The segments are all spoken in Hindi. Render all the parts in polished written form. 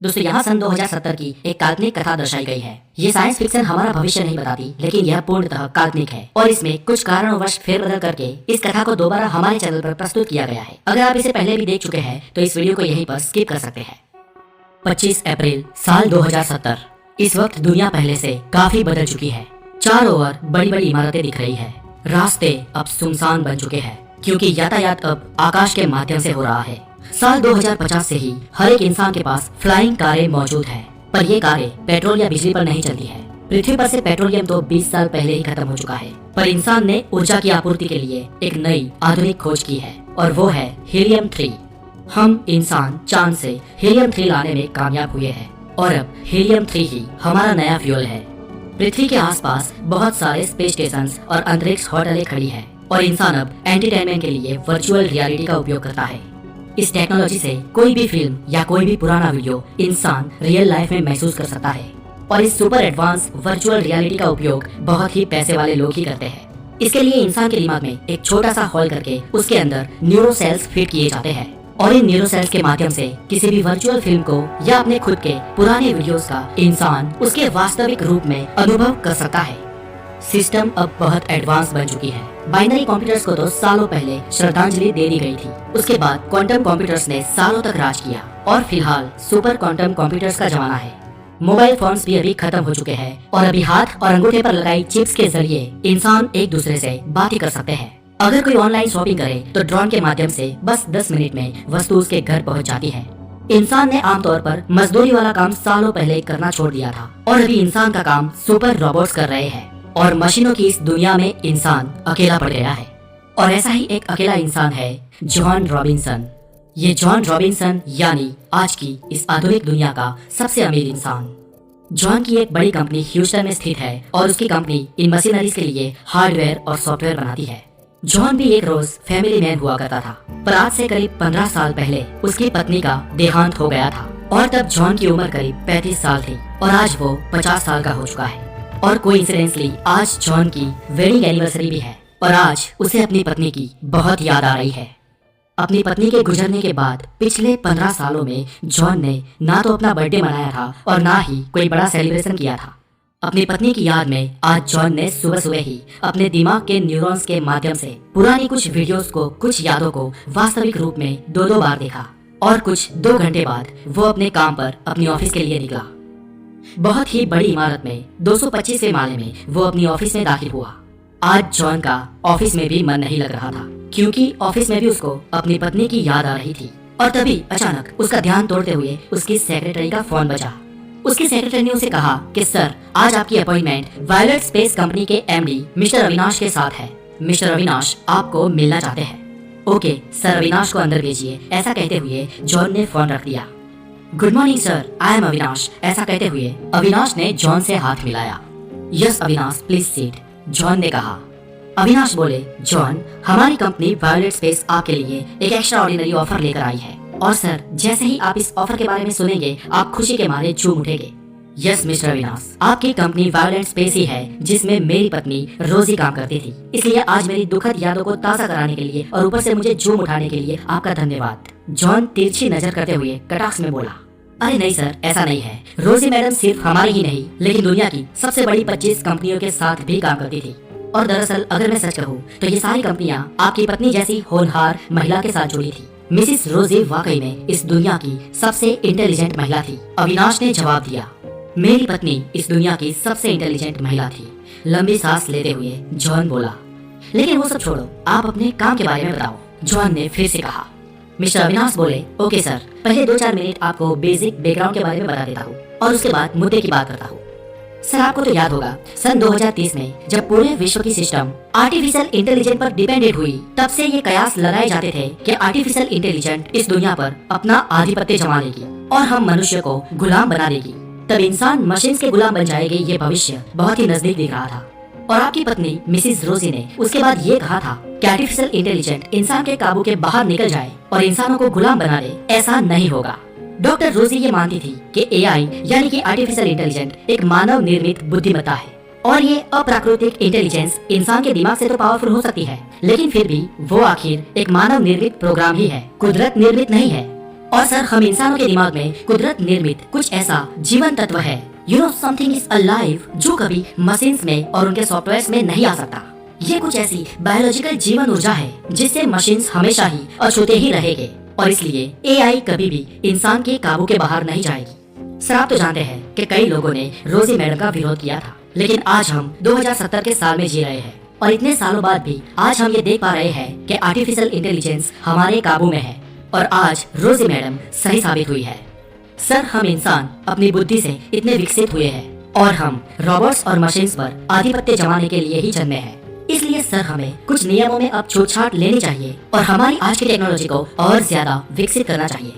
दोस्तों यहाँ सन 2070 की एक काल्पनिक कथा दर्शाई गई है। ये साइंस फिक्शन हमारा भविष्य नहीं बताती, लेकिन यह पूर्णतः काल्पनिक है और इसमें कुछ कारणवश फेरबदल करके इस कथा को दोबारा हमारे चैनल पर प्रस्तुत किया गया है। अगर आप इसे पहले भी देख चुके हैं तो इस वीडियो को यहीं पर स्किप कर सकते हैं। 25 अप्रैल साल 2070। इस वक्त दुनिया पहले से काफी बदल चुकी है। चारों ओर बड़ी बड़ी इमारतें दिख रही है। रास्ते अब सुनसान बन चुके हैं क्योंकि यातायात अब आकाश के माध्यम से हो रहा है। साल 2050 से ही हर एक इंसान के पास फ्लाइंग कारें मौजूद है, पर ये कारें पेट्रोल या बिजली पर नहीं चलती है। पृथ्वी पर से पेट्रोलियम तो 20 साल पहले ही खत्म हो चुका है, पर इंसान ने ऊर्जा की आपूर्ति के लिए एक नई आधुनिक खोज की है और वो है हीलियम 3। हम इंसान चांद से हीलियम 3 लाने में कामयाब हुए हैं और अब हीलियम 3 ही हमारा नया फ्यूल है। पृथ्वी के आसपास बहुत सारे स्पेस स्टेशन और अंतरिक्ष होटलें खड़ी है और इंसान अब एंटरटेनमेंट के लिए वर्चुअल रियलिटी का उपयोग करता है। इस टेक्नोलॉजी से कोई भी फिल्म या कोई भी पुराना वीडियो इंसान रियल लाइफ में महसूस कर सकता है और इस सुपर एडवांस वर्चुअल रियलिटी का उपयोग बहुत ही पैसे वाले लोग ही करते हैं। इसके लिए इंसान के दिमाग में एक छोटा सा हॉल करके उसके अंदर न्यूरो सेल्स फिट किए जाते हैं और इन न्यूरो सेल्स के माध्यम से किसी भी वर्चुअल फिल्म को या अपने खुद के पुराने वीडियोस का इंसान उसके वास्तविक रूप में अनुभव कर सकता है। सिस्टम अब बहुत एडवांस बन चुकी है। बाइनरी कंप्यूटर्स को तो सालों पहले श्रद्धांजलि दे दी गई थी। उसके बाद क्वांटम कंप्यूटर्स ने सालों तक राज किया और फिलहाल सुपर क्वांटम कंप्यूटर्स का जमाना है। मोबाइल फोन्स भी अभी खत्म हो चुके हैं और अभी हाथ और अंगूठे पर लगाई चिप्स के जरिए इंसान एक दूसरे से बात ही कर सकते हैं। अगर कोई ऑनलाइन शॉपिंग करे तो ड्रोन के माध्यम से बस 10 मिनट में वस्तु उसके घर पहुंच जाती है। इंसान ने आमतौर पर मजदूरी वाला काम सालों पहले करना छोड़ दिया था और अभी इंसान का काम सुपर रोबोट्स कर रहे हैं और मशीनों की इस दुनिया में इंसान अकेला पड़ गया है। और ऐसा ही एक अकेला इंसान है जॉन रॉबिन्सन। ये जॉन रॉबिन्सन यानी आज की इस आधुनिक दुनिया का सबसे अमीर इंसान। जॉन की एक बड़ी कंपनी ह्यूस्टन में स्थित है और उसकी कंपनी इन मशीनरीज के लिए हार्डवेयर और सॉफ्टवेयर बनाती है। जॉन भी एक रोज फैमिली मैन हुआ करता था, पर आज से करीब 15 साल पहले उसकी पत्नी का देहांत हो गया था और तब जॉन की उम्र करीब 35 साल थी और आज वो 50 साल का हो चुका है। और कोइंसिडेंटली आज जॉन की वेडिंग एनिवर्सरी भी है और आज उसे अपनी पत्नी की बहुत याद आ रही है। अपनी पत्नी के गुजरने के बाद पिछले 15 सालों में जॉन ने ना तो अपना बर्थडे मनाया था और ना ही कोई बड़ा सेलिब्रेशन किया था। अपनी पत्नी की याद में आज जॉन ने सुबह सुबह ही अपने दिमाग के न्यूरॉन्स के माध्यम से पुरानी कुछ वीडियोस को, कुछ यादों को वास्तविक रूप में 2-2 बार देखा और कुछ 2 घंटे बाद वो अपने काम पर अपनी ऑफिस के लिए निकला। बहुत ही बड़ी इमारत में 225वें माले में वो अपनी ऑफिस में दाखिल हुआ। आज जॉन का ऑफिस में भी मन नहीं लग रहा था क्योंकि ऑफिस में भी उसको अपनी पत्नी की याद आ रही थी और तभी अचानक उसका ध्यान तोड़ते हुए उसकी सेक्रेटरी का फोन बजा। उसकी सेक्रेटरी ने उसे कहा कि सर, आज आपकी अपॉइंटमेंट वायलेट स्पेस कंपनी के एमडी मिस्टर अविनाश के साथ है। मिस्टर अविनाश आपको मिलना चाहते हैं। ओके सर, अविनाश को अंदर भेजिए। ऐसा कहते हुए जॉन ने फोन रख दिया। Good morning sir, I am Avinash. ऐसा कहते हुए अविनाश ने जॉन से हाथ मिलाया। Yes Avinash, please seat, John ने कहा। अविनाश बोले, जॉन, हमारी कंपनी वायलेट स्पेस आपके लिए एक एक्स्ट्रा ऑर्डिनरी ऑफर लेकर आई है और सर, जैसे ही आप इस ऑफर के बारे में सुनेंगे आप खुशी के मारे झूम उठेंगे। यस मिस्टर अविनाश, आपकी कंपनी वायलेट स्पेस ही है जिसमें मेरी पत्नी रोजी काम करती थी, इसलिए आज मेरी दुखद यादों को ताज़ा कराने के लिए और ऊपर से मुझे झूम उठाने के लिए आपका धन्यवाद। जॉन तिरछी नजर करते हुए कटाक्ष में बोला, अरे नहीं सर, ऐसा नहीं है। रोजी मैडम सिर्फ हमारी ही नहीं लेकिन दुनिया की सबसे बड़ी 25 कंपनियों के साथ भी काम करती थी और दरअसल अगर मैं सच कहूँ तो ये सारी कंपनियां आपकी पत्नी जैसी होनहार महिला के साथ जुड़ी थी। मिसिस रोजी वाकई में इस दुनिया की सबसे इंटेलिजेंट महिला थी। अविनाश ने जवाब दिया, मेरी पत्नी इस दुनिया की सबसे इंटेलिजेंट महिला थी। लंबी सांस लेते हुए जॉन बोला, लेकिन वो सब छोड़ो, आप अपने काम के बारे में बताओ। जॉन ने फिर से कहा। मिस्टर अविनाश बोले, ओके सर, पहले 2-4 मिनट आपको बेसिक बैकग्राउंड के बारे में बता देता हूँ और उसके बाद मुद्दे की बात करता हूँ। सर, आपको तो याद होगा सन 2030 में जब पूरे विश्व की सिस्टम आर्टिफिशियल इंटेलिजेंस पर डिपेंडेंट हुई, तब से ये कयास लगाए जाते थे कि आर्टिफिशियल इंटेलिजेंस इस दुनिया पर अपना आधिपत्य जमा लेगी और हम मनुष्य को गुलाम बना देगी। तब इंसान मशीन के गुलाम बन जाएंगे। ये भविष्य बहुत ही नजदीक दिख रहा था और आपकी पत्नी मिसिस रोजी ने उसके बाद ये कहा था कि आर्टिफिशियल इंटेलिजेंस इंसान के काबू के बाहर निकल जाए और इंसानों को गुलाम बना दे। ऐसा नहीं होगा। डॉक्टर रोजी ये मानती थी कि एआई यानी कि आर्टिफिशियल इंटेलिजेंस एक मानव निर्मित बुद्धिमत्ता है और ये अप्राकृतिक इंटेलिजेंस इंसान के दिमाग से तो पावरफुल हो सकती है, लेकिन फिर भी वो आखिर एक मानव निर्मित प्रोग्राम ही है, कुदरत निर्मित नहीं है। और सर हम इंसानों के दिमाग में कुदरत निर्मित कुछ ऐसा जीवन तत्व है, you know something is alive, जो कभी मशीन्स में और उनके सॉफ्टवेयर में नहीं आ सकता। ये कुछ ऐसी बायोलॉजिकल जीवन ऊर्जा है जिससे मशीन्स हमेशा ही अछूते ही रहेंगे और इसलिए एआई कभी भी इंसान के काबू के बाहर नहीं जाएगी। सर आप तो जानते हैं कि कई लोगों ने रोजी मैडम का विरोध किया था, लेकिन आज हम 2070 के साल में जी रहे हैं और इतने सालों बाद भी आज हम ये देख पा रहे हैं कि आर्टिफिशियल इंटेलिजेंस हमारे काबू में है और आज रोजी मैडम सही साबित हुई है। सर हम इंसान अपनी बुद्धि से इतने विकसित हुए हैं और हम रोबोट्स और मशीन्स पर आधिपत्य जमाने के लिए ही जन्मे हैं। इसलिए सर हमें कुछ नियमों में अब छूटछाट लेनी चाहिए और हमारी आज की टेक्नोलॉजी को और ज्यादा विकसित करना चाहिए।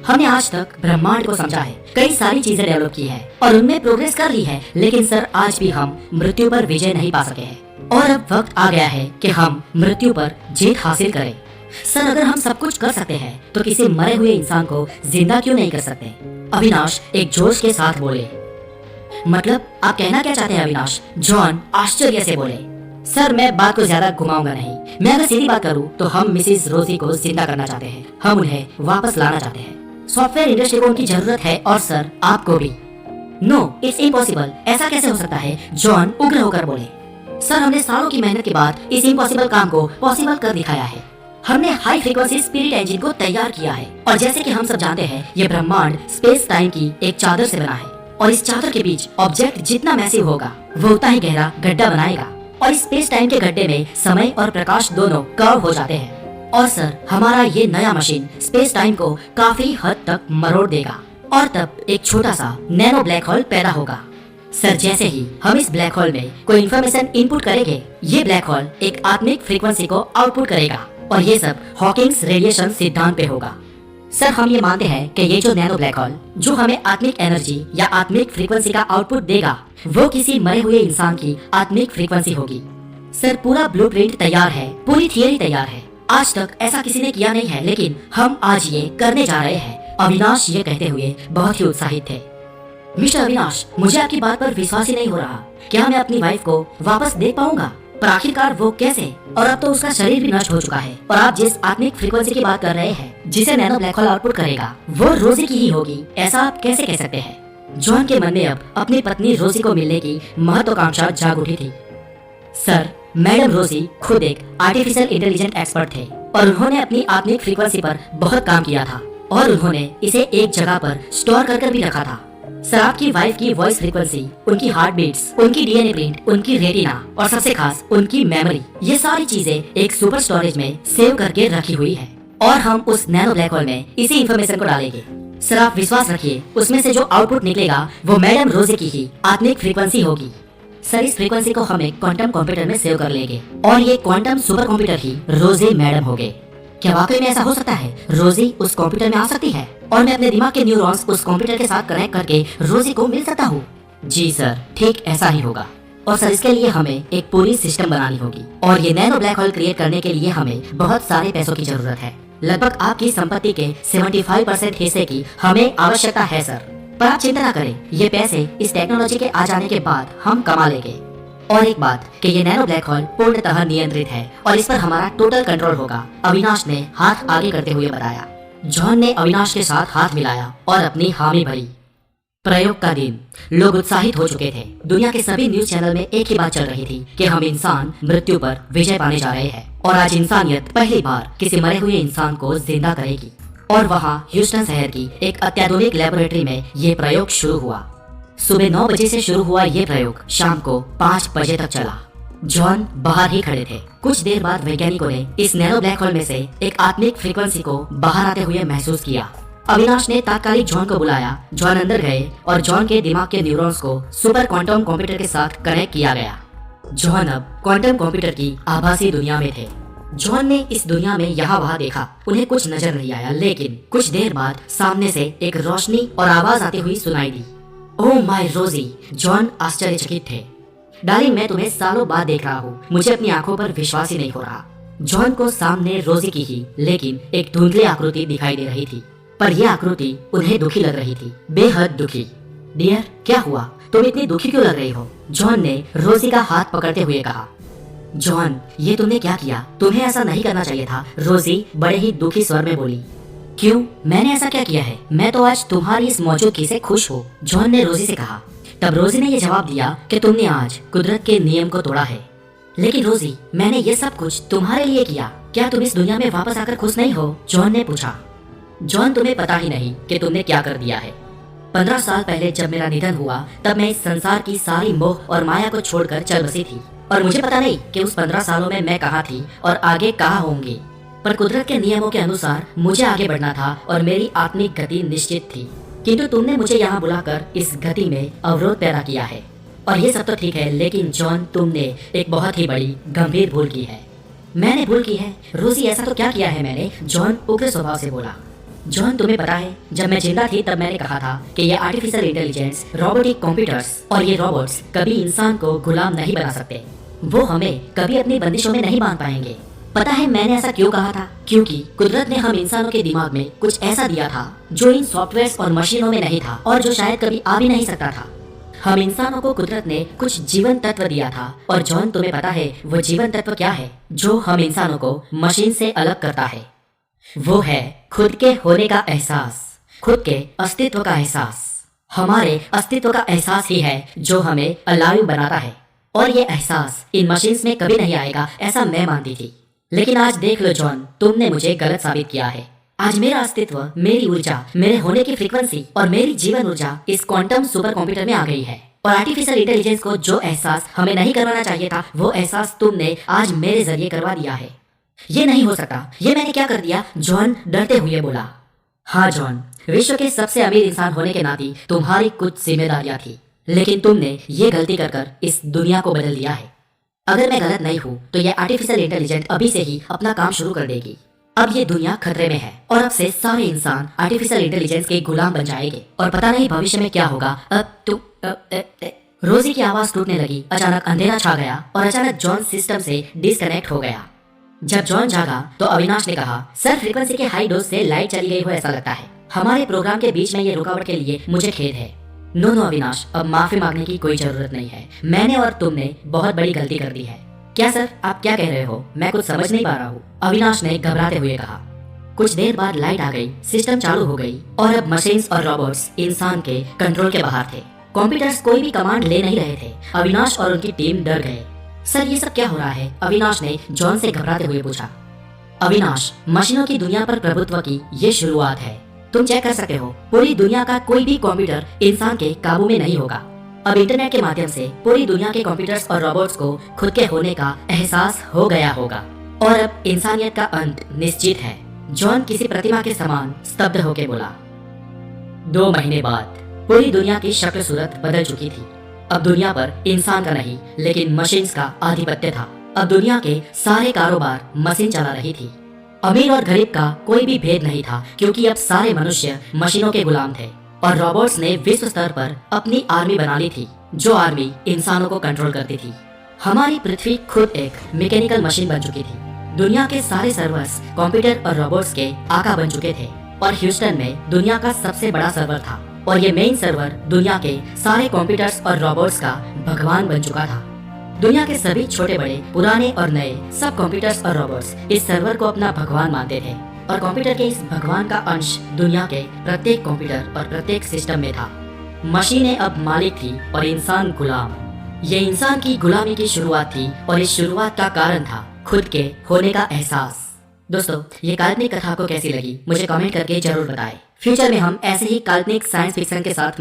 हमने आज तक ब्रह्मांड को समझा है, कई सारी चीजें डेवलप की है और उनमें प्रोग्रेस कर ली है, लेकिन सर आज भी हम मृत्यु पर विजय नहीं पा सके हैं और अब वक्त आ गया है कि हम मृत्यु पर जीत हासिल करें। सर अगर हम सब कुछ कर सकते हैं तो किसी मरे हुए इंसान को जिंदा क्यों नहीं कर सकते? अविनाश एक जोश के साथ बोले। मतलब आप कहना क्या चाहते हैं अविनाश? जॉन आश्चर्य से बोले। सर मैं बात को ज्यादा घुमाऊंगा नहीं, मैं अगर सीधी बात करूं तो हम मिसेस रोजी को जिंदा करना चाहते हैं, हम उन्हें वापस लाना चाहते हैं। सॉफ्टवेयर इंडस्ट्री को उनकी जरूरत है और सर आपको भी। नो इट्स इम्पॉसिबल, ऐसा कैसे हो सकता है? जॉन उग्र होकर बोले। सर हमने सालों की मेहनत के बाद इस इम्पॉसिबल काम को पॉसिबल कर दिखाया है। हमने हाई फ्रीक्वेंसी स्पिरिट इंजन को तैयार किया है और जैसे कि हम सब जानते हैं ये ब्रह्मांड स्पेस टाइम की एक चादर से बना है और इस चादर के बीच ऑब्जेक्ट जितना मैसिव होगा वो उतना ही गहरा गड्ढा बनाएगा और इस स्पेस टाइम के गड्ढे में समय और प्रकाश दोनों कर्व हो जाते हैं और सर हमारा ये नया मशीन स्पेस टाइम को काफी हद तक मरोड़ देगा और तब एक छोटा सा नैनो ब्लैक होल पैदा होगा। सर जैसे ही हम इस ब्लैक होल में कोई इन्फॉर्मेशन इनपुट करेंगे ये ब्लैक होल एक आत्मिक फ्रीक्वेंसी को आउटपुट करेगा और ये सब हॉकिंग्स रेडिएशन सिद्धांत पे होगा। सर हम ये मानते हैं कि ये जो नैनो ब्लैक होल जो हमें आत्मिक एनर्जी या आत्मिक फ्रीक्वेंसी का आउटपुट देगा वो किसी मरे हुए इंसान की आत्मिक फ्रीक्वेंसी होगी। सर पूरा ब्लूप्रिंट तैयार है, पूरी थियरी तैयार है। आज तक ऐसा किसी ने किया नहीं है, लेकिन हम आज ये करने जा रहे हैं। अविनाश ये कहते हुए बहुत ही उत्साहित थे। मिस्टर अविनाश मुझे आपकी बात पर विश्वास ही नहीं हो रहा, क्या मैं अपनी वाइफ को वापस देख पाऊंगा? पर आखिरकार वो कैसे? और अब तो उसका शरीर भी नष्ट हो चुका है और आप जिस आत्मिक फ्रीक्वेंसी की बात कर रहे हैं जिसे नैनो ब्लैक होल आउटपुट करेगा वो रोजी की ही होगी, ऐसा आप कैसे कह सकते हैं? जॉन के मन में अब अपनी पत्नी रोजी को मिलने की महत्वाकांक्षा जाग उठी थी। सर मैडम रोजी खुद एक आर्टिफिशियल इंटेलिजेंट एक्सपर्ट थे और उन्होंने अपनी आत्मिक फ्रीक्वेंसी पर बहुत काम किया था और उन्होंने इसे एक जगह पर स्टोर कर भी रखा था। सर आपकी वाइफ की वॉइस फ्रीक्वेंसी, उनकी हार्ट बीट्स, उनकी डीएनए प्रिंट, उनकी रेटिना और सबसे खास उनकी मेमोरी, ये सारी चीजें एक सुपर स्टोरेज में सेव करके रखी हुई है और हम उस नैनो ब्लैक होल में इसी इंफॉर्मेशन को डालेंगे। सर आप विश्वास रखिए उसमें से जो आउटपुट निकलेगा वो मैडम रोजी की ही आत्मिक फ्रीक्वेंसी होगी। सर इस फ्रीक्वेंसी को हम एक क्वांटम कंप्यूटर में सेव कर लेंगे और ये क्वांटम सुपर कंप्यूटर ही रोजी मैडम होंगे। क्या वाकई में ऐसा हो सकता है? रोजी उस कंप्यूटर में आ सकती है और मैं अपने दिमाग के न्यूरॉन्स उस कंप्यूटर के साथ कनेक्ट करके रोजी को मिल सकता हूँ? जी सर ठीक ऐसा ही होगा और सर इसके लिए हमें एक पूरी सिस्टम बनानी होगी और ये नैनो ब्लैक होल क्रिएट करने के लिए हमें बहुत सारे पैसों की जरूरत है। लगभग आपकी संपत्ति के 75% हिस्से की हमें आवश्यकता है सर। पर आप चिंता न करें, ये पैसे इस टेक्नोलॉजी के आ जाने के बाद हम कमा लेंगे। और एक बात कि ये नैनो ब्लैक होल पूर्णतः नियंत्रित है और इस पर हमारा टोटल कंट्रोल होगा, अविनाश ने हाथ आगे करते हुए बताया। जॉन ने अविनाश के साथ हाथ मिलाया और अपनी हामी भरी। प्रयोग का दिन, लोग उत्साहित हो चुके थे। दुनिया के सभी न्यूज चैनल में एक ही बात चल रही थी कि हम इंसान मृत्यु पर विजय पाने जा रहे हैं और आज इंसानियत पहली बार किसी मरे हुए इंसान को जिंदा करेगी। और वहाँ ह्यूस्टन शहर की एक अत्याधुनिक लेबोरेटरी में ये प्रयोग शुरू हुआ। सुबह 9 बजे से शुरू हुआ ये प्रयोग शाम को 5 बजे तक चला। जॉन बाहर ही खड़े थे। कुछ देर बाद वैज्ञानिकों ने इस नैनो ब्लैक होल में से एक आत्मिक फ्रीक्वेंसी को बाहर आते हुए महसूस किया। अविनाश ने तात्कालिक जॉन को बुलाया। जॉन अंदर गए और जॉन के दिमाग के न्यूरॉन्स को सुपर क्वांटम कंप्यूटर के साथ कनेक्ट किया गया। जॉन अब क्वांटम कंप्यूटर की आभासी दुनिया में थे। जॉन ने इस दुनिया में यहाँ वहाँ देखा, उन्हें कुछ नजर नहीं आया, लेकिन कुछ देर बाद सामने से एक रोशनी और आवाज आती हुई सुनाई दी। ओह माय रोजी! जॉन आश्चर्यचकित थे। डार्लिंग मैं तुम्हें सालों बाद देख रहा हूँ, मुझे अपनी आंखों पर विश्वास ही नहीं हो रहा। जॉन को सामने रोजी की ही लेकिन एक धुंधली आकृति दिखाई दे रही थी, पर यह आकृति उन्हें दुखी लग रही थी, बेहद दुखी। डियर क्या हुआ, तुम इतनी दुखी क्यों लग रही हो? जॉन ने रोजी का हाथ पकड़ते हुए कहा। जॉन ये तुमने क्या किया? तुम्हें ऐसा नहीं करना चाहिए था, रोजी बड़े ही दुखी स्वर में बोली। क्यों? मैंने ऐसा क्या किया है? मैं तो आज तुम्हारी इस मौजूदगी से खुश हूँ, जॉन ने रोजी से कहा। तब रोजी ने ये जवाब दिया कि तुमने आज कुदरत के नियम को तोड़ा है। लेकिन रोजी, मैंने ये सब कुछ तुम्हारे लिए किया, क्या तुम इस दुनिया में वापस आकर खुश नहीं हो? जॉन ने पूछा। जॉन, तुम्हें पता ही नहीं कि तुमने क्या कर दिया है। 15 साल पहले जब मेरा निधन हुआ तब मैं इस संसार की सारी मोह और माया को छोड़कर चल बसी थी, और मुझे पता नहीं कि उस 15 सालों में मैं कहाँ थी और आगे कहाँ होंगी। पर कुदरत के नियमों के अनुसार मुझे आगे बढ़ना था और मेरी आत्मिक गति निश्चित थी, किंतु तुमने मुझे यहाँ बुलाकर इस गति में अवरोध पैदा किया है। और ये सब तो ठीक है, लेकिन जॉन, तुमने एक बहुत ही बड़ी गंभीर भूल की है। मैंने भूल की है? रोजी, ऐसा तो क्या किया है मैंने? जॉन उग्र स्वभाव से बोला। जॉन, तुम्हें पता है, जब मैं जिंदा थी तब मैंने कहा था कि ये आर्टिफिशियल इंटेलिजेंस, रोबोटिक कंप्यूटर्स और ये रोबोट्स कभी इंसान को गुलाम नहीं बना सकते। वो हमें कभी अपनी बंदिशों में नहीं बांध पाएंगे। पता है मैंने ऐसा क्यों कहा था? क्योंकि कुदरत ने हम इंसानों के दिमाग में कुछ ऐसा दिया था जो इन सॉफ्टवेयर और मशीनों में नहीं था, और जो शायद कभी आ भी नहीं सकता था। हम इंसानों को कुदरत ने कुछ जीवन तत्व दिया था, और जॉन, तुम्हें पता है वो जीवन तत्व क्या है जो हम इंसानों को मशीन से अलग करता है? वो है खुद के होने का एहसास, खुद के अस्तित्व का एहसास। हमारे अस्तित्व का एहसास ही है जो हमें अलाइव बनाता है, और ये एहसास इन मशीन्स में कभी नहीं आएगा, ऐसा मैं मानती थी। लेकिन आज देख लो जॉन, तुमने मुझे गलत साबित किया है। आज मेरा अस्तित्व, मेरी ऊर्जा, मेरे होने की फ्रीक्वेंसी और मेरी जीवन ऊर्जा इस क्वांटम सुपर कंप्यूटर में आ गई है, और आर्टिफिशियल इंटेलिजेंस को जो एहसास हमें नहीं करवाना चाहिए था वो एहसास तुमने आज मेरे जरिए करवा दिया है। ये नहीं हो सकता। ये मैंने क्या कर दिया? जॉन डरते हुए बोला। हाँ जॉन, विश्व के सबसे अमीर इंसान होने के नाते तुम्हारी कुछ जिम्मेदारियां थी, लेकिन तुमने ये गलती कर इस दुनिया को बदल दिया है। अगर मैं गलत नहीं हूँ तो ये आर्टिफिशियल इंटेलिजेंस अभी से ही अपना काम शुरू कर देगी। अब ये दुनिया खतरे में है, और अब से सारे इंसान आर्टिफिशियल इंटेलिजेंस के गुलाम बन जाएंगे, और पता नहीं भविष्य में क्या होगा। अब तुम रोजी की आवाज टूटने लगी। अचानक अंधेरा छा गया और अचानक जॉन सिस्टम से डिस्कनेक्ट हो गया। जब जॉन जागा तो अविनाश ने कहा, सर, फ्रीक्वेंसी के हाई डोज से लाइट चली गई हो ऐसा लगता है। हमारे प्रोग्राम के बीच में ये रुकावट के लिए मुझे खेद है। नो अविनाश, अब माफी मांगने की कोई जरूरत नहीं है। मैंने और तुमने बहुत बड़ी गलती कर दी है। क्या सर, आप क्या कह रहे हो? मैं कुछ समझ नहीं पा रहा हूँ, अविनाश ने घबराते हुए कहा। कुछ देर बाद लाइट आ गई, सिस्टम चालू हो गई, और अब मशीन्स और रोबोट्स इंसान के कंट्रोल के बाहर थे। कंप्यूटर्स कोई भी कमांड ले नहीं रहे थे। अविनाश और उनकी टीम डर गए। सर, ये सब क्या हो रहा है? अविनाश ने जॉन से घबराते हुए पूछा। अविनाश, मशीनों की दुनिया पर प्रभुत्व की ये शुरुआत है। तुम चेक कर सकते हो, पूरी दुनिया का कोई भी कंप्यूटर इंसान के काबू में नहीं होगा। अब इंटरनेट के माध्यम से पूरी दुनिया के कंप्यूटर्स और रोबोट्स को खुद के होने का एहसास हो गया होगा, और अब इंसानियत का अंत निश्चित है। जॉन किसी प्रतिमा के समान स्तब्ध होकर बोला। 2 महीने बाद पूरी दुनिया की शक्ल सूरत बदल चुकी थी। अब दुनिया पर इंसान का नहीं, लेकिन मशीन्स का आधिपत्य था। अब दुनिया के सारे कारोबार मशीन चला रही थी। अमीर और गरीब का कोई भी भेद नहीं था, क्योंकि अब सारे मनुष्य मशीनों के गुलाम थे, और रोबोट्स ने विश्व स्तर पर अपनी आर्मी बना ली थी, जो आर्मी इंसानों को कंट्रोल करती थी। हमारी पृथ्वी खुद एक मैकेनिकल मशीन बन चुकी थी। दुनिया के सारे सर्वर्स कंप्यूटर और रोबोट्स के आका बन चुके थे, और ह्यूस्टन में दुनिया का सबसे बड़ा सर्वर था, और ये मेन सर्वर दुनिया के सारे कंप्यूटर्स और रोबोट्स का भगवान बन चुका था। दुनिया के सभी छोटे बड़े, पुराने और नए, सब कंप्यूटर्स और रोबोट्स इस सर्वर को अपना भगवान मानते थे, और कंप्यूटर के इस भगवान का अंश दुनिया के प्रत्येक कंप्यूटर और प्रत्येक सिस्टम में था। मशीनें अब मालिक थी और इंसान गुलाम। ये इंसान की गुलामी की शुरुआत थी, और इस शुरुआत का कारण था खुद के होने का एहसास। दोस्तों, ये काल्पनिक कथा को कैसी लगी मुझे कमेंट करके जरूर बताएं। फ्यूचर में हम ऐसे ही काल्पनिक साइंस फिक्शन के साथ